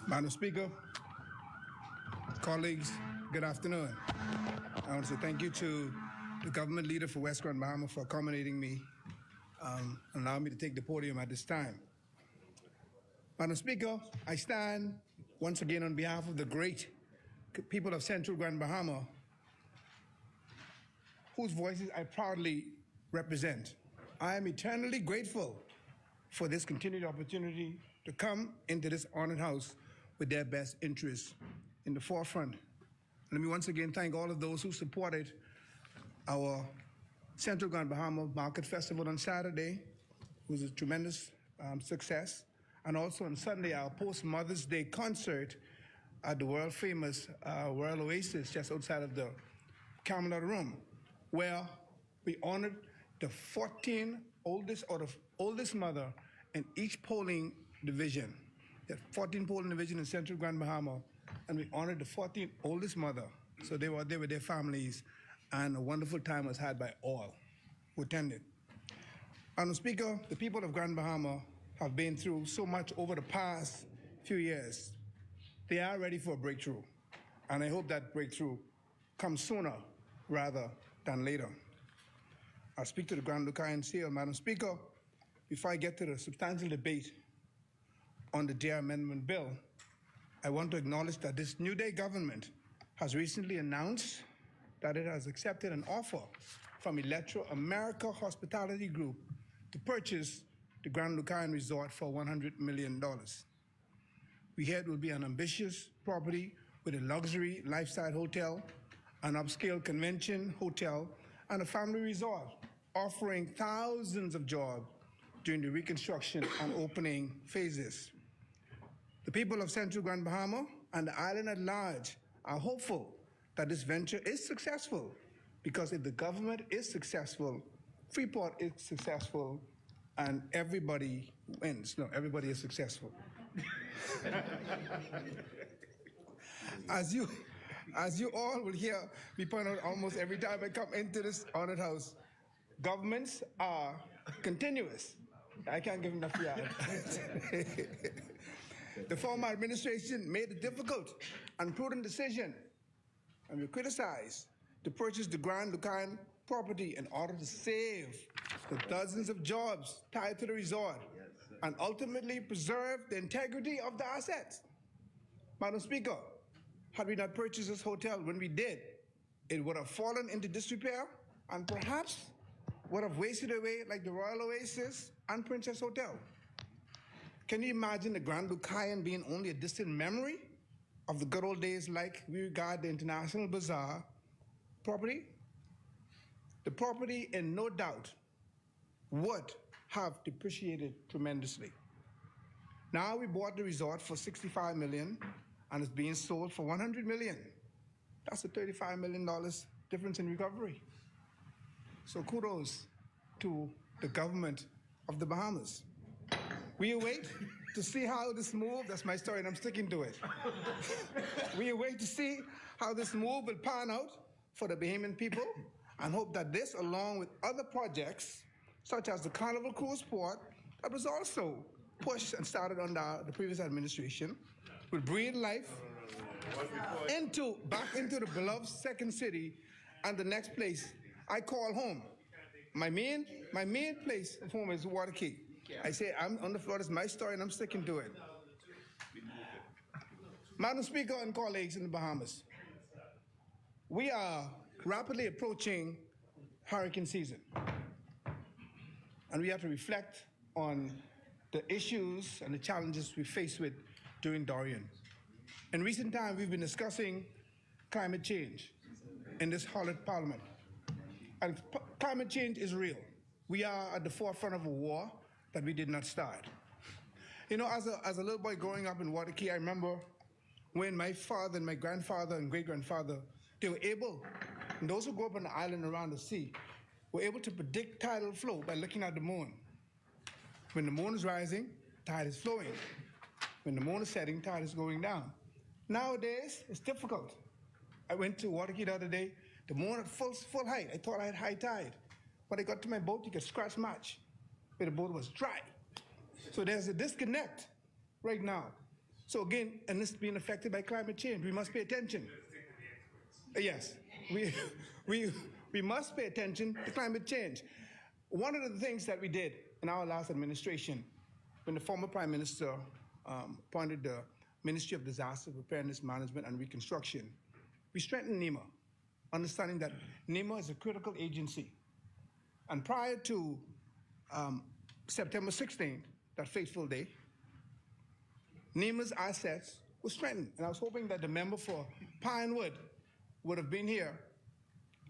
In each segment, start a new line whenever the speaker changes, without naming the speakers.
Madam Speaker, colleagues, good afternoon. I want to say thank you to the government leader for West Grand Bahama for accommodating me and allowing me to take the podium at this time. Madam Speaker, I stand once again on behalf of the great people of Central Grand Bahama, whose voices I proudly represent. I am eternally grateful for this continued opportunity to come into this honored house with their best interests in the forefront. Let me once again thank all of those who supported our Central Grand Bahama Market Festival on Saturday. It was a tremendous success. And also on Sunday, our post-Mother's Day concert at the world-famous Royal Oasis just outside of the Camelot Room, where we honored the 14 oldest mother in each polling division. There are 14 polling divisions in Central Grand Bahama, and we honored the 14th oldest mother. So they were there with their families, and a wonderful time was had by all who attended. Madam Speaker, the people of Grand Bahama have been through so much over the past few years. They are ready for a breakthrough, and I hope that breakthrough comes sooner rather than later. I'll speak to the Grand Lucayan Seal. Madam Speaker, before I get to the substantial debate on the JR Amendment Bill, I want to acknowledge that this New Day government has recently announced that it has accepted an offer from Electro America Hospitality Group to purchase the Grand Lucayan Resort for $100 million. We hear it will be an ambitious property with a luxury lifestyle hotel, an upscale convention hotel, and a family resort, offering thousands of jobs during the reconstruction and opening phases. The people of Central Grand Bahama and the island at large are hopeful that this venture is successful, because if the government is successful, Freeport is successful, and everybody wins. No, everybody is successful. As you all will hear me point out almost every time I come into this honored house, governments are continuous. I can't give enough yard. The former administration made a difficult and prudent decision, and we criticize, to purchase the Grand Lucayan property in order to save the dozens of jobs tied to the resort and ultimately preserve the integrity of the assets. Madam Speaker, had we not purchased this hotel when we did, it would have fallen into disrepair and perhaps would have wasted away like the Royal Oasis and Princess Hotel. Can you imagine the Grand Lucayan being only a distant memory of the good old days like we regard the International Bazaar property? The property, in no doubt, would have depreciated tremendously. Now we bought the resort for $65 million and it's being sold for $100 million. That's a $35 million difference in recovery. So kudos to the government of the Bahamas. We await to see how this move, that's my story and I'm sticking to it. We await to see how this move will pan out for the Bahamian people, and hope that this, along with other projects, such as the Carnival Cruise Port, that was also pushed and started under the previous administration, will breathe life back into the beloved second city and the next place I call home. My main place of home is Waterkey. I say I'm on the floor, it's my story and I'm sticking to it. Madam Speaker and colleagues in the Bahamas, we are rapidly approaching hurricane season, and we have to reflect on the issues and the challenges we face with during Dorian. In recent times, we've been discussing climate change in this hallowed parliament. And climate change is real. We are at the forefront of a war that we did not start. You know, as a little boy growing up in Waterkey, I remember when my father and my grandfather and great-grandfather, they were able, and those who grew up on the island around the sea, were able to predict tidal flow by looking at the moon. When the moon is rising, tide is flowing. When the moon is setting, tide is going down. Nowadays, it's difficult. I went to Waterkey the other day, the moon at full height. I thought I had high tide. When I got to my boat, you could scratch match, but the boat was dry. So there's a disconnect right now. So again, and this being affected by climate change, we must pay attention. Yes, we, we, we must pay attention to climate change. One of the things that we did in our last administration, when the former Prime Minister appointed the Ministry of Disaster Preparedness, Management, and Reconstruction, we strengthened NEMA, understanding that NEMA is a critical agency. And prior to September 16th, that fateful day, NEMA's assets were strengthened. And I was hoping that the member for Pinewood would have been here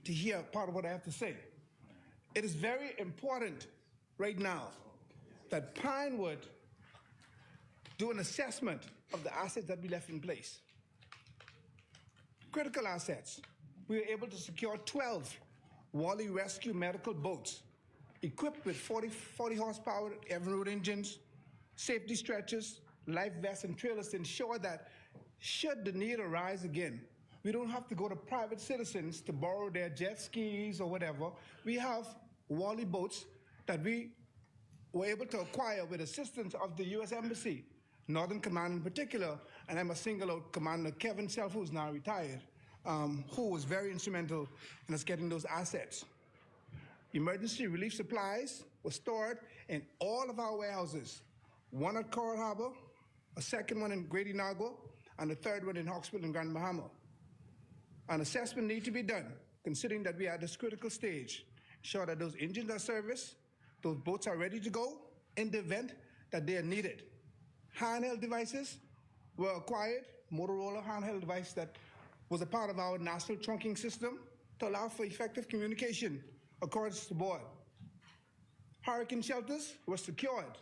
to hear part of what I have to say. It is very important right now that Pinewood do an assessment of the assets that we left in place. Critical assets. We were able to secure 12 Wally Rescue medical boats equipped with 40 horsepower Evinrude engines, safety stretchers, life vests, and trailers to ensure that should the need arise again, we don't have to go to private citizens to borrow their jet skis or whatever. We have Wally boats that we were able to acquire with assistance of the U.S. Embassy, Northern Command in particular, and I must single out Commander Kevin Self, who's now retired, who was very instrumental in us getting those assets. Emergency relief supplies were stored in all of our warehouses, one at Coral Harbor, a second one in Great Inagua, and a third one in Hawksville and Grand Bahama. An assessment needs to be done, considering that we are at this critical stage. Ensure that those engines are serviced, those boats are ready to go in the event that they are needed. Handheld devices were acquired, Motorola handheld device that was a part of our national trunking system to allow for effective communication across the board. Hurricane shelters were secured.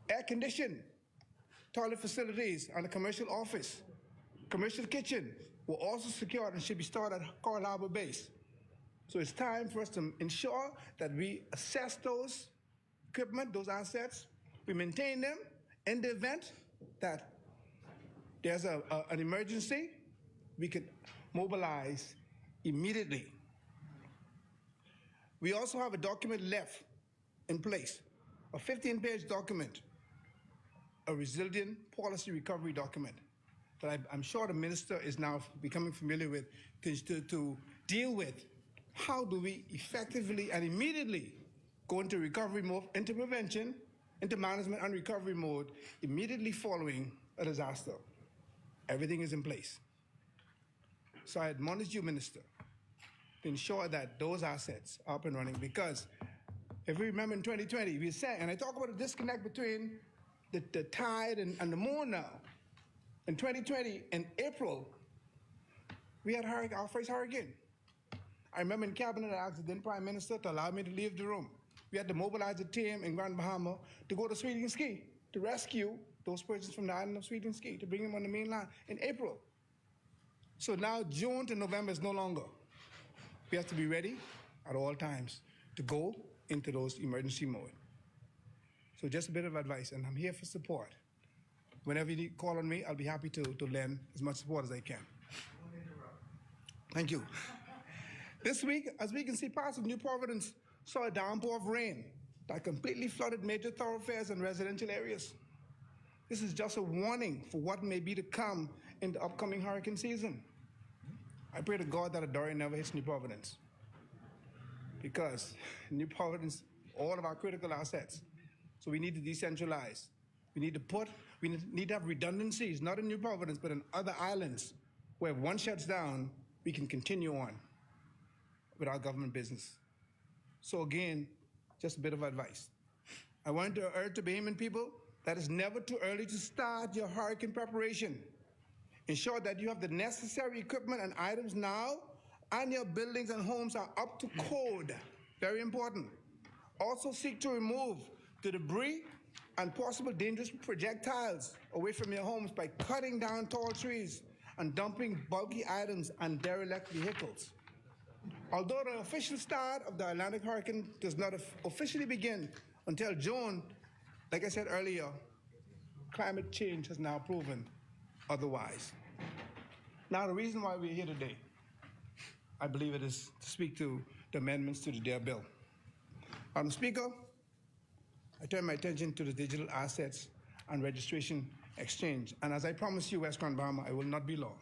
Air-conditioned toilet facilities and a commercial office, commercial kitchen were also secured and should be stored at Coral Harbor Base. So it's time for us to ensure that we assess those equipment, those assets, we maintain them in the event that there's an emergency, we can mobilize immediately. We also have a document left in place, a 15-page document, a resilient policy recovery document that I'm sure the minister is now becoming familiar with to deal with. How do we effectively and immediately go into recovery mode, into prevention, into management and recovery mode immediately following a disaster? Everything is in place. So I admonish you, Minister, to ensure that those assets are up and running, because if we remember in 2020, we said, and I talk about the disconnect between the tide and the moon now. In 2020, in April, we had our first hurricane. I remember in cabinet, I asked the then Prime Minister to allow me to leave the room. We had to mobilize a team in Grand Bahama to go to Sweeting Ski to rescue those persons from the island of Sweeting Ski, to bring them on the mainland in April. So now June to November is no longer. We have to be ready at all times to go into those emergency mode. So just a bit of advice, and I'm here for support. Whenever you need, call on me, I'll be happy to lend as much support as I can. Thank you. This week, as we can see, parts of New Providence saw a downpour of rain that completely flooded major thoroughfares and residential areas. This is just a warning for what may be to come in the upcoming hurricane season. I pray to God that a Dory never hits New Providence, because New Providence, all of our critical assets. So we need to decentralize. We need to have redundancies, not in New Providence, but in other islands, where if one shuts down, we can continue on with our government business. So again, just a bit of advice. I want to urge the Bahamian people that it's never too early to start your hurricane preparation. Ensure that you have the necessary equipment and items now, and your buildings and homes are up to code. Very important. Also seek to remove the debris and possible dangerous projectiles away from your homes by cutting down tall trees and dumping bulky items and derelict vehicles. Although the official start of the Atlantic hurricane does not officially begin until June, like I said earlier, climate change has now proven otherwise. Now, the reason why we're here today, I believe it is to speak to the amendments to the DARE bill. Madam Speaker, I turn my attention to the digital assets and Registration Exchange. And as I promised you, West Grand Bahama, I will not be long.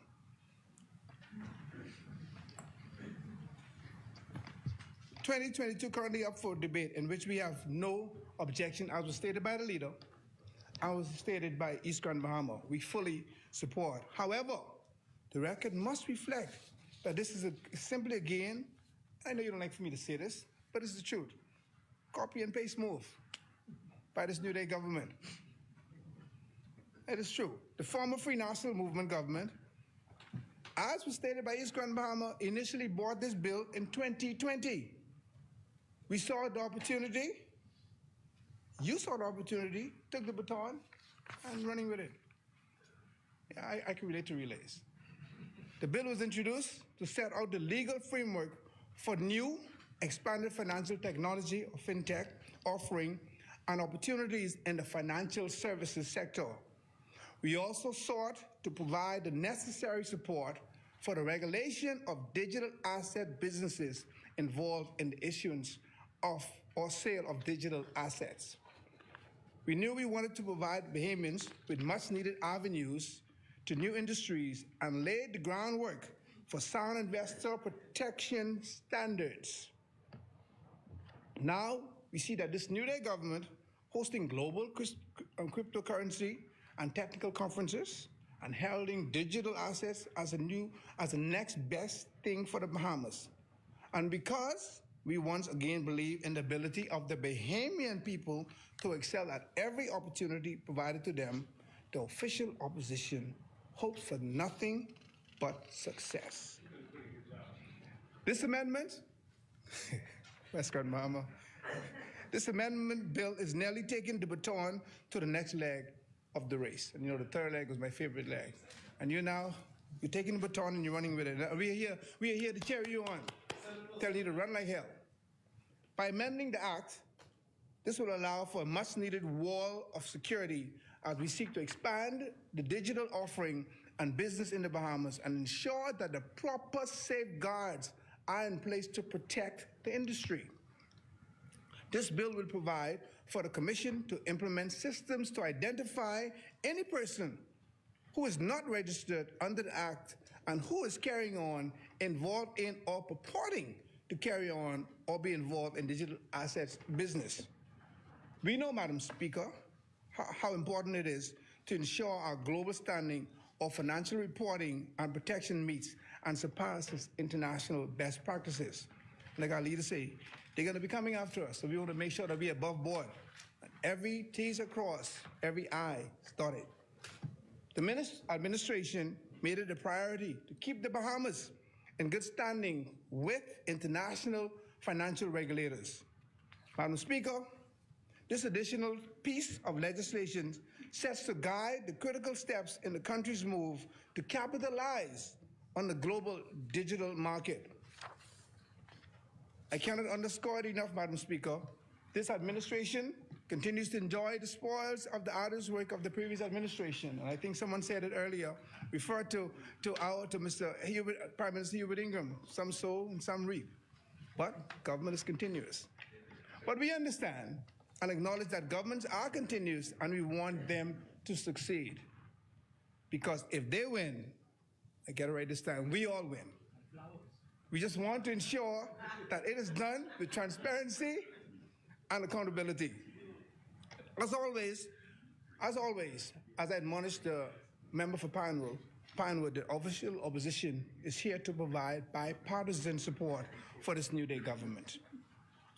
(2022) currently up for debate, in which we have no objection, as was stated by the leader, and was stated by East Grand Bahama. We fully support. However, the record must reflect that this is simply again, I know you don't like for me to say this, but it's the truth, copy and paste move by this New Day government. It is true. The former Free National Movement government, as was stated by East Grand Bahama, initially brought this bill in 2020. We saw the opportunity, you saw the opportunity, took the baton, and running with it. Yeah, I can relate to relays. The bill was introduced to set out the legal framework for new, expanded financial technology or fintech offering and opportunities in the financial services sector. We also sought to provide the necessary support for the regulation of digital asset businesses involved in the issuance of or sale of digital assets. We knew we wanted to provide Bahamians with much-needed avenues to new industries and laid the groundwork for sound investor protection standards. Now, we see that this New Day government hosting global cryptocurrency and technical conferences and heralding digital assets as the next best thing for the Bahamas. And because we once again believe in the ability of the Bahamian people to excel at every opportunity provided to them, the official opposition hopes for nothing but success. This amendment, West Grand Bahama, this amendment bill is nearly taking the baton to the next leg of the race. And you know, the third leg was my favorite leg. And you're taking the baton and you're running with it. We are here to cheer you on, telling you to run like hell. By amending the act, this will allow for a much-needed wall of security as we seek to expand the digital offering and business in the Bahamas and ensure that the proper safeguards are in place to protect the industry. This bill will provide for the Commission to implement systems to identify any person who is not registered under the Act and who is carrying on, involved in, or purporting to carry on or be involved in digital assets business. We know, Madam Speaker, how important it is to ensure our global standing of financial reporting and protection meets and surpasses international best practices. Like our leaders say, they're going to be coming after us, so we want to make sure that we're above board. Every T's are crossed, every I dotted. The administration made it a priority to keep the Bahamas in good standing with international financial regulators. Madam Speaker, this additional piece of legislation sets to guide the critical steps in the country's move to capitalize on the global digital market. I cannot underscore it enough, Madam Speaker. This administration continues to enjoy the spoils of the arduous work of the previous administration. And I think someone said it earlier, referred to Mr. Prime Minister Hubert Ingram, some sow and some reap. But government is continuous. But we understand and acknowledge that governments are continuous and we want them to succeed. Because if they win, I get it right this time, we all win. We just want to ensure that it is done with transparency and accountability. As always, as I admonished the member for Pinewood, the official opposition is here to provide bipartisan support for this New Day government.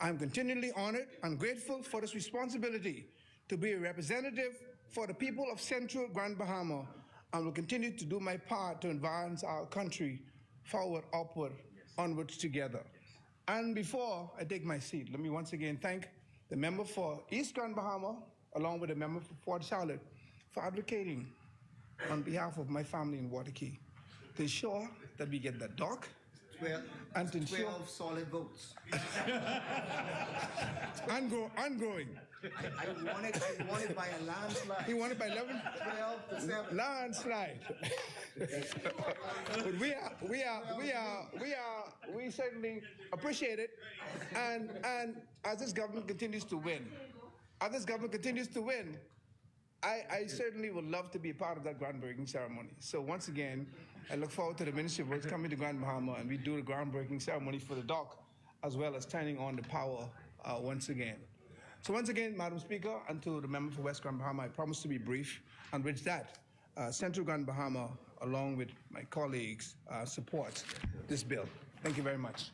I am continually honored and grateful for this responsibility to be a representative for the people of Central Grand Bahama and will continue to do my part to advance our country forward, upward, onwards together. And before I take my seat, let me once again thank the member for East Grand Bahama, along with the member for Port Charlotte, for advocating on behalf of my family in Waterkey to ensure that we get the dock
12,
and to ensure
12 solid votes.
and growing.
I won it by a landslide.
He won it by 11.
12 to 7.
Landslide. But we certainly appreciate it. And as this government continues to win, I certainly would love to be a part of that groundbreaking ceremony. So once again, I look forward to the Ministry of Works coming to Grand Bahama, and we do the groundbreaking ceremony for the dock, as well as turning on the power once again. So once again, Madam Speaker, and to the member for West Grand Bahama, I promise to be brief, and with that, Central Grand Bahama, along with my colleagues, supports this bill. Thank you very much.